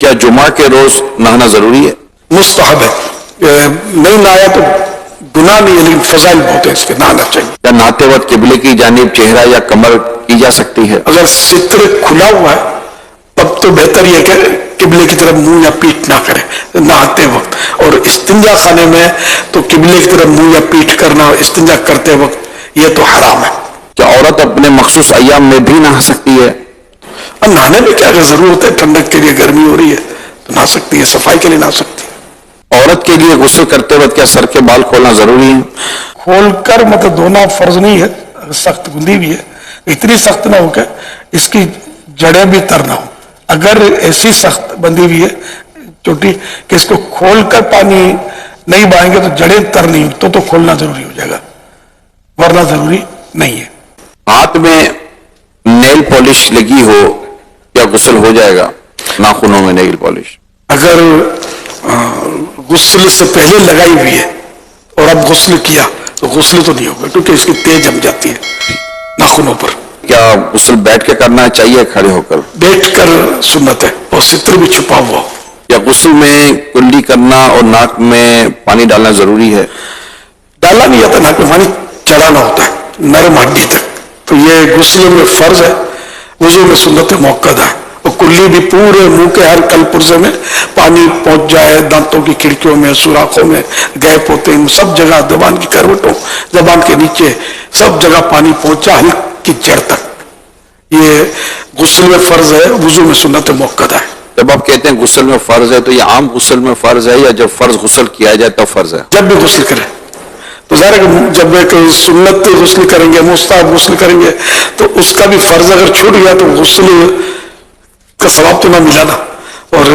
کیا جمعہ کے روز نہانا ضروری ہے؟ مستحب ہے، نہیں نہایا تو گناہ نہیں ہے لیکن فضائل بہت ہے اس کے، نہانا چاہیے۔ کیا نہاتے وقت قبلے کی جانب چہرہ یا کمر کی جا سکتی ہے؟ اگر ستر کھلا ہوا ہے تب تو بہتر یہ کہ قبلے کی طرف منہ یا پیٹھ نہ کرے نہاتے وقت، اور استنجا خانے میں تو قبلے کی طرف منہ یا پیٹھ کرنا استنجا کرتے وقت یہ تو حرام ہے۔ کیا عورت اپنے مخصوص ایام میں بھی نہا سکتی ہے؟ اور نہانے میں کیا ضرورت ہے، ٹھنڈک کے لیے گرمی ہو رہی ہے تو نہا سکتی ہے، صفائی کے لیے نہا سکتی ہے۔ عورت کے لیے غسل کرتے وقت کیا سر کے بال کھولنا ضروری ہے؟ کھول کر مطلب دھونا فرض نہیں ہے، سخت گندی بھی ہے، اتنی سخت نہ ہو کہ اس کی جڑیں بھی تر نہ ہو۔ اگر ایسی سخت بندی بھی ہے چھوٹی کہ اس کو کھول کر پانی نہیں بہائیں گے تو جڑیں تر نہیں تو کھولنا ضروری ہو جائے گا، ورنہ ضروری نہیں ہے۔ ہاتھ میں نیل پالش لگی ہو کیا غسل ہو جائے گا؟ ناخنوں میں نیل پالش اگر غسل سے پہلے لگائی ہوئی ہے اور اب غسل کیا تو غسل تو نہیں ہوگا کیونکہ اس کی تیز جم جاتی ہے ناخنوں پر۔ کیا غسل بیٹھ کے کرنا چاہیے کھڑے ہو کر؟ بیٹھ کر سنت ہے اور ستر بھی چھپا ہوا ہو۔ یا غسل میں کلی کرنا اور ناک میں پانی ڈالنا ضروری ہے؟ ڈالا نہیں جاتا، ناک میں پانی چڑھانا ہوتا ہے نرم ہڈی تک، تو یہ غسل میں فرض ہے، وضو میں سنت موقع ہے۔ اور کلی بھی پورے منہ کے ہر کل پرزے میں پانی پہنچ جائے، دانتوں کی کھڑکیوں میں، سوراخوں میں گیپ ہوتے ہیں، سب جگہ زبان کی کروٹوں، زبان کے نیچے سب جگہ پانی پہنچا ہلکی جڑ تک، یہ غسل میں فرض ہے، وضو میں سنت موقع ہے۔ جب آپ کہتے ہیں غسل میں فرض ہے تو یہ عام غسل میں فرض ہے یا جب فرض غسل کیا جائے تب فرض ہے؟ جب بھی غسل کرے تو ظاہر ہے کہ جب ایک سنت غسل کریں گے، مستحب غسل کریں گے تو اس کا بھی فرض اگر چھوٹ گیا تو غسل کا ثواب تو نہ ملا نا، اور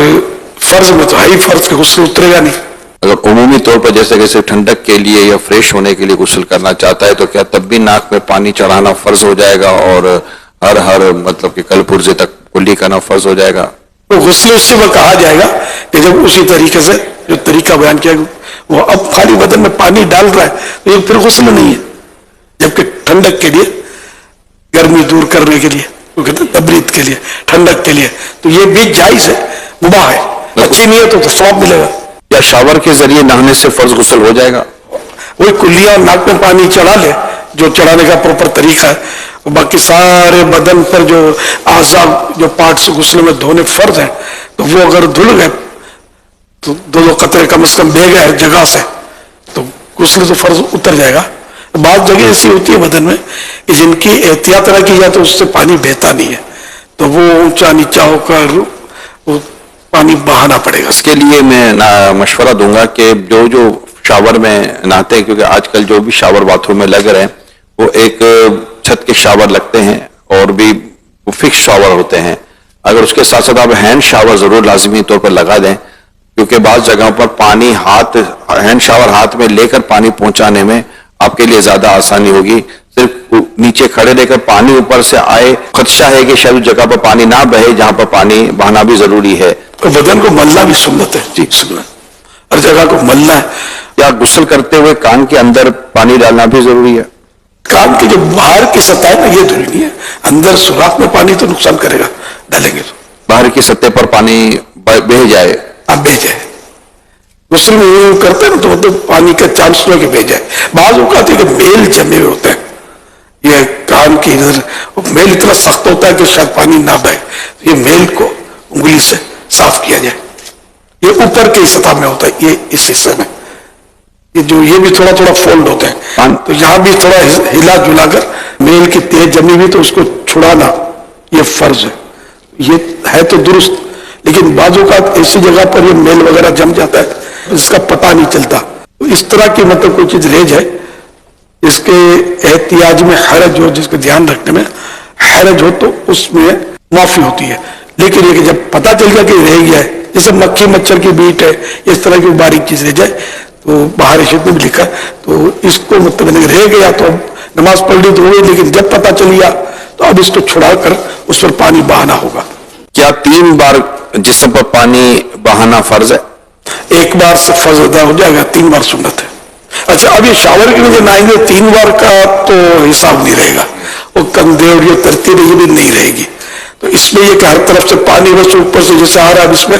فرض میں تو ہے ہی فرض کہ غسل اترے گا نہیں۔ اگر عمومی طور پر جیسے کہ صرف ٹھنڈک کے لیے یا فریش ہونے کے لیے غسل کرنا چاہتا ہے تو کیا تب بھی ناک میں پانی چڑھانا فرض ہو جائے گا اور ہر مطلب کہ کل پرزے تک کلی کرنا فرض ہو جائے گا؟ تو غسل اسی وقت کہا جائے گا کہ جب اسی طریقے سے جو طریقہ بیان کیا وہ اب خالی بدن میں پانی ڈال رہا ہے تو یہ پھر غسل نہیں ہے، جبکہ ٹھنڈک کے لیے، گرمی دور کرنے کے لیے، وہ کہتے ہیں تبرید کے لیے، ٹھنڈک کے لیے، تو یہ بھی جائز ہے، مباح ہے، اچھی نیت ہو تو ثواب ملے گا۔ یا شاور کے ذریعے نہانے سے فرض غسل ہو جائے گا؟ وہی کلیاں ناک میں پانی چڑھا لے جو چڑھانے کا پراپر طریقہ ہے، باقی سارے بدن پر جو اعضاء جو پارٹس غسل میں دھونے فرض ہیں تو وہ اگر دھل گئے تو دو قطرے کم از کم بہ گئے ہر جگہ سے تو غسل تو فرض اتر جائے گا۔ بعض جگہ ایسی ہوتی ہے بدن میں کہ جن کی احتیاط نہ کی جائے تو اس سے پانی بہتا نہیں ہے تو وہ اونچا نیچا ہو کر وہ پانی بہانا پڑے گا۔ اس کے لیے میں مشورہ دوں گا کہ جو شاور میں نہاتے ہیں، کیونکہ آج کل جو بھی شاور باتھ روم میں لگ رہے ہیں وہ ایک چھت کے شاور لگتے ہیں اور بھی فکس شاور ہوتے ہیں، اگر اس کے ساتھ ساتھ آپ ہینڈ شاور ضرور لازمی طور پر لگا دیں، کیونکہ بعض جگہوں پر پانی ہینڈ شاور ہاتھ میں لے کر پانی پہنچانے میں آپ کے لیے زیادہ آسانی ہوگی۔ صرف نیچے کھڑے رہ کر پانی اوپر سے آئے، خدشہ ہے کہ شاید اس جگہ پر پانی نہ بہے جہاں پر پانی بہنا بھی ضروری ہے۔ تو بدن کو ملنا بھی سنت ہے، جی سنت، ہر جگہ کو ملنا ہے۔ یا غسل کرتے ہوئے کان کے اندر پانی ڈالنا بھی ضروری ہے؟ کان کی جو باہر کی سطح ہے نا یہ ضروری نہیں ہے، اندر سوراخ میں پانی تو نقصان کرے گا ڈالیں گے تو۔ باہر کی سطح پر پانی بہہ جائے؟ اب بھیج جائے، غسل میں یہ کرتے ہیں نا تو مطلب پانی کا چانس نہ کہ بھیج جائے۔ بعض اوقات ہے کہ میل جمے ہوئے ہوتے ہیں، یہ کان کی ادھر میل اتنا سخت ہوتا ہے کہ شاید پانی نہ بہے، یہ میل کو انگلی سے صاف کیا جائے، یہ اوپر کی سطح میں ہوتا ہے، یہ اس حصے میں یہ بھی تھوڑا تھوڑا فولڈ ہوتے ہیں تو یہاں بھی تھوڑا ہلا جلا کر میل کی تیز جمی ہوئی تو اس کو چھڑانا یہ فرض ہے۔ یہ ہے تو درست، لیکن بعض اوقات ایسی جگہ پر یہ میل وغیرہ جم جاتا ہے اس کا پتہ نہیں چلتا، اس طرح کی مطلب کوئی چیز رہ جائے اس کے احتیاج میں حرج ہو، جس کو دھیان رکھنے میں حرج ہو تو اس میں معافی ہوتی ہے، لیکن یہ کہ جب پتہ چل گیا کہ رہ گیا ہے، جیسے مکھی مچھر کی بیٹ ہے، اس طرح کی باریک چیز رہ جائے تو باہر شد میں بھی لکھا تو اس کو مطلب رہ گیا تو اب نماز پڑھ لی تو ہوئی، لیکن جب پتہ چل گیا تو اب اس کو چھڑا کر اس پر پانی بہانا ہوگا۔ کیا 3 بار جسم پر پانی بہانا فرض ہے؟ ایک بار سے فرض ادا ہو جائے گا، 3 بار سنت ہے۔ اچھا اب یہ شاور کے لیے نہائیں گے 3 بار کا تو حساب نہیں رہے گا، وہ کندھے اور یہ ترتیب یہ بھی نہیں رہے گی، تو اس میں یہ کہ ہر طرف سے پانی بس اوپر سے جیسے آ رہا ہے، اس میں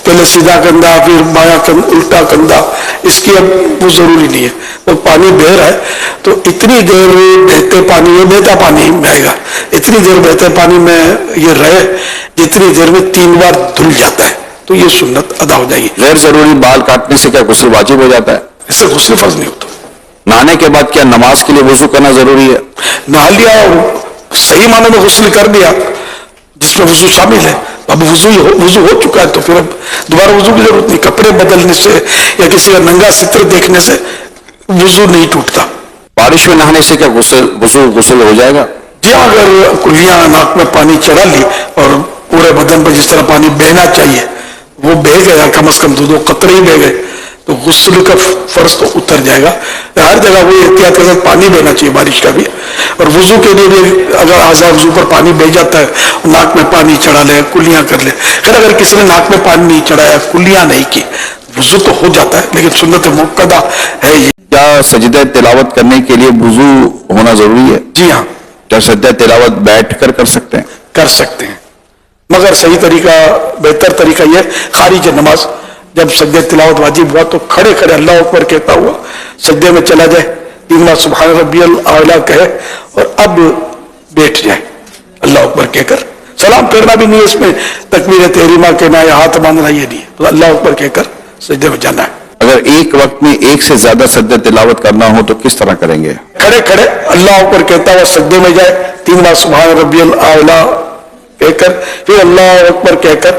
پہلے سیدھا کندھا پھر بایاں الٹا کندھا، اس کی اب وہ ضروری نہیں ہے، وہ پانی بہہ رہا ہے تو اتنی دیر بہتے پانی میں، بہتا پانی میں آئے گا، اتنی دیر بہتے پانی میں یہ رہے جتنی دیر میں 3 بار دھل جاتا ہے، تو یہ سنت ادا ہو جائے گی۔ غیر ضروری بال کاٹنے سے کیا غسل واجب ہو جاتا ہے؟ اس سے غسل فرض نہیں ہوتا۔ نہانے کے بعد کیا نماز کے لیے وضو کرنا ضروری ہے؟ نہا لیا اور صحیح معنی میں غسل کر دیا جس میں وضو شامل ہے، اب وضو ہو چکا ہے تو پھر اب دوبارہ وضو کی ضرورت نہیں، کپڑے بدلنے سے یا کسی کا ننگا ستر دیکھنے سے وضو نہیں ٹوٹتا۔ بارش میں نہانے سے کیا غسل ہو جائے گا؟ جی اگر کلیاں ناک میں پانی چڑھا لی اور پورے بدن پر جس طرح پانی بہنا چاہیے وہ بہہ گیا، کم از کم 2 قطرے ہی بہہ گئے تو غسل کا فرض تو اتر جائے گا۔ ہر جگہ وہ احتیاط کے ساتھ پانی بہنا چاہیے بارش کا بھی، اور وضو کے لیے بھی اگر اعضاء وضو پر پانی بہ جاتا ہے، ناک میں پانی چڑھا لے، کلیاں کر لے، خیر اگر کسی نے ناک میں پانی نہیں چڑھایا، کلیاں نہیں کی، وضو تو ہو جاتا ہے، لیکن سنت مؤکدہ ہے یہ۔ کیا سجدہ تلاوت کرنے کے لیے وضو ہونا ضروری ہے؟ جی ہاں، کیا سجدہ تلاوت بیٹھ کر سکتے ہیں؟ کر سکتے ہیں، مگر صحیح طریقہ، بہتر طریقہ یہ خارج نماز جب سجدہ تلاوت واجب ہوا تو کھڑے کھڑے اللہ اکبر کہتا ہوا سجدے میں چلا جائے، 3 بار سبحان ربی الاعلیٰ کہے اور اب بیٹھ جائے، اللہ اکبر کہہ کر سلام پھیرنا بھی نہیں ہے، اس میں تکبیر تحریمہ کہنا یا ہاتھ باندھنا یہ نہیں ہے، تو اللہ اکبر کہہ کر سجدے میں جانا ہے۔ اگر ایک وقت میں ایک سے زیادہ سجدہ تلاوت کرنا ہو تو کس طرح کریں گے؟ کھڑے کھڑے اللہ اکبر کہتا ہوا سجدے میں جائے، 3 بار سبحان ربی الاعلیٰ کہہ کر پھر اللہ اکبر کہہ کر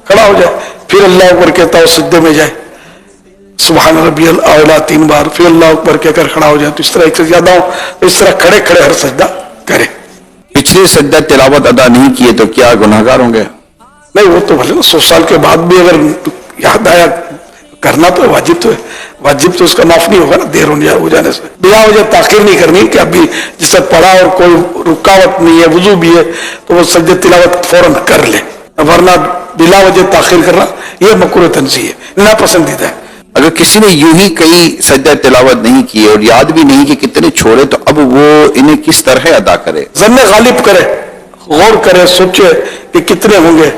کھڑا ہو جائے، پھر اللہ اکبر کہتا ہوا سجدے میں جائے، سبحان ربی الاعلیٰ 3 بار، پھر اللہ اکبر کہہ کر کھڑا ہو جائے، تو اس طرح ایک سے زیادہ ہو تو اس طرح کھڑے کھڑے ہر سجدہ کرے۔ پچھلے سجدہ تلاوت ادا نہیں کیے تو کیا گناہگار ہوں گے؟ نہیں، وہ تو بھلے 100 سال کے بعد بھی اگر یاد آیا کرنا تو واجب تو ہے، واجب تو اس کا معاف نہیں ہوگا نا دیر ہو جانے سے، بلا وجہ تاخیر نہیں کرنی کہ ابھی جس سے پڑھا اور کوئی رکاوٹ نہیں ہے، وضو بھی ہے تو وہ سجدہ تلاوت فوراً کر لے، ورنہ بلا وجہ تاخیر کرنا یہ مکروہ تنزیہ ہے، ناپسندیدہ ہے۔ اگر کسی نے یوں ہی کئی سجدہ تلاوت نہیں کیے اور یاد بھی نہیں کہ کتنے چھوڑے تو اب وہ انہیں کس طرح ادا کرے؟ ظن غالب کرے، غور کرے، سوچے کہ کتنے ہوں گے،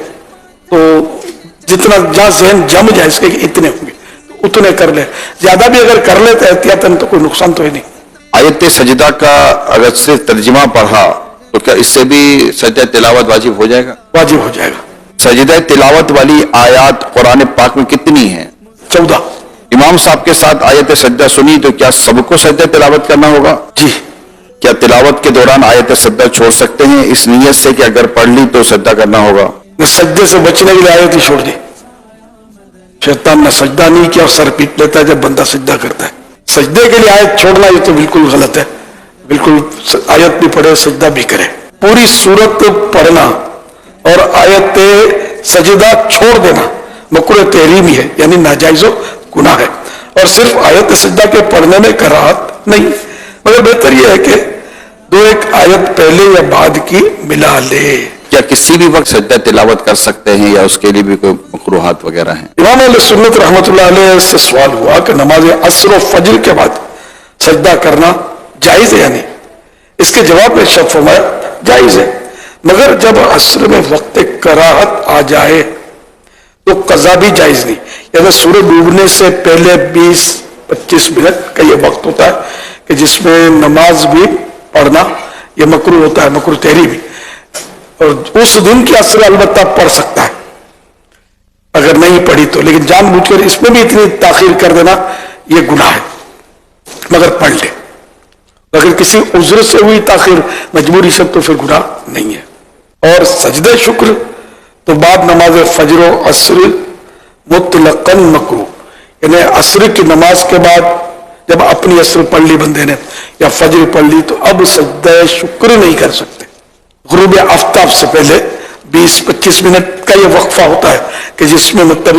تو جتنا جہاں ذہن جم جائے اس کے کہ اتنے ہوں گے اتنے کر لے، زیادہ بھی اگر کر لے تو احتیاطاً تو کوئی نقصان تو ہے نہیں۔ آیت سجدہ کا اگر صرف ترجمہ پڑھا تو کیا اس سے بھی سجدہ تلاوت واجب ہو جائے گا؟ واجب ہو جائے گا۔ سجدہ تلاوت والی آیات قرآن پاک میں کتنی ہیں؟ 14۔ امام صاحب کے ساتھ آیت سجدہ سنی تو کیا سب کو سجدہ تلاوت کرنا ہوگا؟ جی، کیا تلاوت کے دوران آیت سجدہ چھوڑ سکتے ہیں اس نیت سے کہ اگر پڑھ لی تو سجدہ کرنا ہوگا؟ میں سجدے سے بچنے کے لیے آیت ہی چھوڑ دی، شیطان نے سجدہ نہیں کیا اور سر پیٹ لیتا ہے جب بندہ سجدہ کرتا ہے۔ سجدے کے لیے آیت چھوڑنا یہ تو بالکل غلط ہے، بالکل آیت بھی پڑھے سجدہ بھی کرے۔ پوری سورت پڑھنا اور آیت سجدہ چھوڑ دینا مکروہ تحریمی ہے، یعنی ناجائز و گناہ ہے، اور صرف آیت سجدہ کے پڑھنے میں کراہت نہیں، مگر بہتر یہ ہے کہ 2-1 آیت پہلے یا بعد کی ملا لے۔ کیا کسی بھی وقت سجدہ تلاوت کر سکتے ہیں یا اس کے لیے بھی کوئی مکروہات وغیرہ ہیں؟ امام علیہ سنت رحمۃ اللہ علیہ سے سوال ہوا کہ نماز عصر و فجر کے بعد سجدہ کرنا جائز ہے یا نہیں؟ اس کے جواب میں شاہ فرمایا جائز ہے، مگر جب عصر میں وقت کراہت آ جائے تو قضا بھی جائز نہیں، یعنی سورج ڈوبنے سے پہلے 20-25 منٹ کا یہ وقت ہوتا ہے کہ جس میں نماز بھی پڑھنا یہ مکروہ ہوتا ہے، مکروہ تحریمی، اور اس دن کی عصر البتہ پڑھ سکتا ہے اگر نہیں پڑھی تو، لیکن جان بوجھ کر اس میں بھی اتنی تاخیر کر دینا یہ گناہ ہے، مگر پڑھ لے، اگر کسی عذر سے ہوئی تاخیر مجبوری سے تو پھر گناہ نہیں ہے۔ اور سجدہ شکر تو بعد نماز فجر و عصر مطلقاً مکروہ، یعنی عصر کی نماز کے بعد جب اپنی عصر پڑھ لی بندے نے یا فجر پڑھ لی تو اب سجدہ شکر نہیں کر سکتے۔ غروب آفتاب سے پہلے 20-25 منٹ کا یہ وقفہ ہوتا ہے کہ جس میں مطلب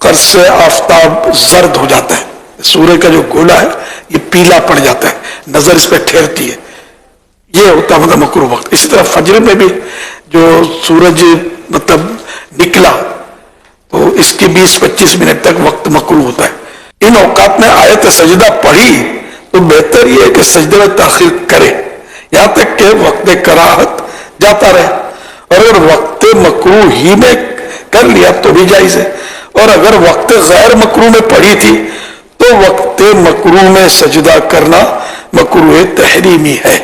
قرص آفتاب زرد ہو جاتا ہے، سورج کا جو گولا ہے یہ پیلا پڑ جاتا ہے، نظر اس پہ ٹھہرتی ہے، یہ ہوتا ہے مطلب مکروہ وقت۔ اسی طرح فجر میں بھی جو سورج مطلب نکلا تو اس کی 20-25 منٹ تک وقت مکروہ ہوتا ہے۔ ان اوقات میں آیت سجدہ پڑھی تو بہتر یہ ہے کہ سجدے میں تاخیر کرے یہاں تک کہ وقت کراہت جاتا رہے، اور اگر وقت مکروہ ہی میں کر لیا تو بھی جائز ہے، اور اگر وقت غیر مکروہ میں پڑی تھی تو وقت مکروہ میں سجدہ کرنا مکروہ تحریمی ہے،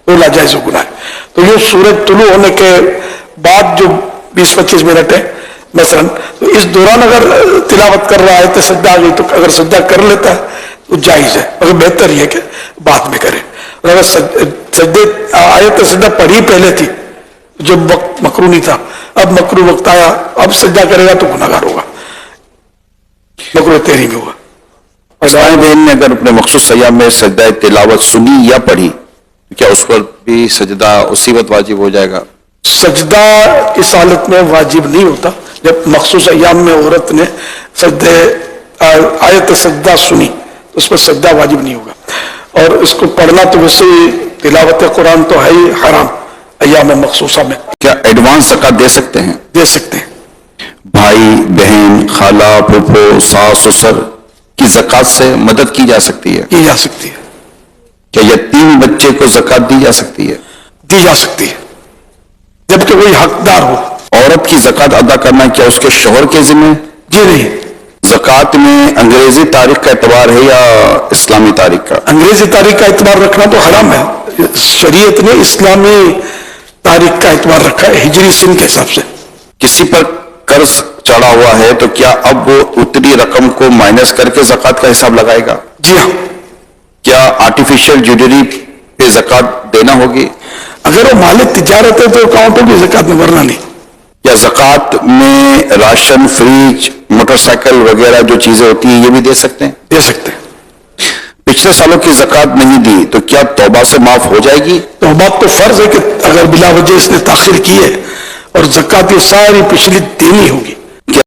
تو ناجائز و گناہ ہے۔ تو یہ سورج طلوع ہونے کے بعد جو 20-25 منٹ ہے مثلا، تو اس دوران اگر تلاوت کر رہا ہے تو سجدہ آ گئی تو اگر سجدہ کر لیتا ہے تو جائز ہے، مگر بہتر یہ کہ بعد میں کرے۔ اور اگر سجدے آیت سجدہ پڑھی پہلے تھی جب وقت مکروہ نہیں تھا، اب مکروہ وقت آیا، اب سجدہ کرے گا تو گناہگار ہوگا، مکروہ تحریمی ہوگا۔ دائیں بہن نے اگر اپنے مخصوص ایام میں سجدہ تلاوت سنی یا پڑھی تو کیا اس پر بھی سجدہ اسی وقت واجب ہو جائے گا؟ سجدہ اس حالت میں واجب نہیں ہوتا جب مخصوص ایام میں عورت نے آیت سجدہ سنی تو اس پر سجدہ واجب نہیں ہوگا، اور اس کو پڑھنا تو ویسے ہی تلاوت قرآن تو ہے ہی حرام ایام مخصوصہ میں۔ کیا ایڈوانس زکوٰۃ دے سکتے ہیں؟ دے سکتے ہیں۔ بھائی بہن خالہ پھوپھو ساس سسر کی زکوٰۃ سے مدد کی جا سکتی ہے؟ کی جا سکتی ہے، کیا یتیم بچے کو زکوٰۃ دی جا سکتی ہے؟ دی جا سکتی ہے جبکہ وہی حقدار ہو۔ عورت کی زکوٰۃ ادا کرنا کیا اس کے شوہر کے ذمہ؟ جی نہیں، زکوٰۃ میں انگریزی تاریخ کا اعتبار ہے یا اسلامی تاریخ کا؟ انگریزی تاریخ کا اعتبار رکھنا تو حرام ہے، شریعت نے اسلامی تاریخ کا اعتبار رکھا ہے ہجری سن کے حساب سے۔ کسی پر قرض چڑھا ہوا ہے تو کیا اب وہ اتری رقم کو مائنس کر کے زکوٰۃ کا حساب لگائے گا؟ جی ہاں، کیا آرٹیفیشل جویلری پہ زکوٰۃ دینا ہوگی؟ اگر وہ مال تجارت ہے تو اکاؤنٹ ہوگی، زکوٰۃ میں ورنہ نہیں۔ کیا زکوٰۃ میں راشن فریج موٹر سائیکل وغیرہ جو چیزیں ہوتی ہیں یہ بھی دے سکتے ہیں؟ دے سکتے ہیں۔ پچھلے سالوں کی زکوٰۃ نہیں دی تو کیا توبہ سے معاف ہو جائے گی؟ توبہ تو فرض ہے کہ اگر بلا وجہ اس نے تاخیر کی ہے، اور زکوٰۃ یہ ساری پچھلی دینی ہوگی۔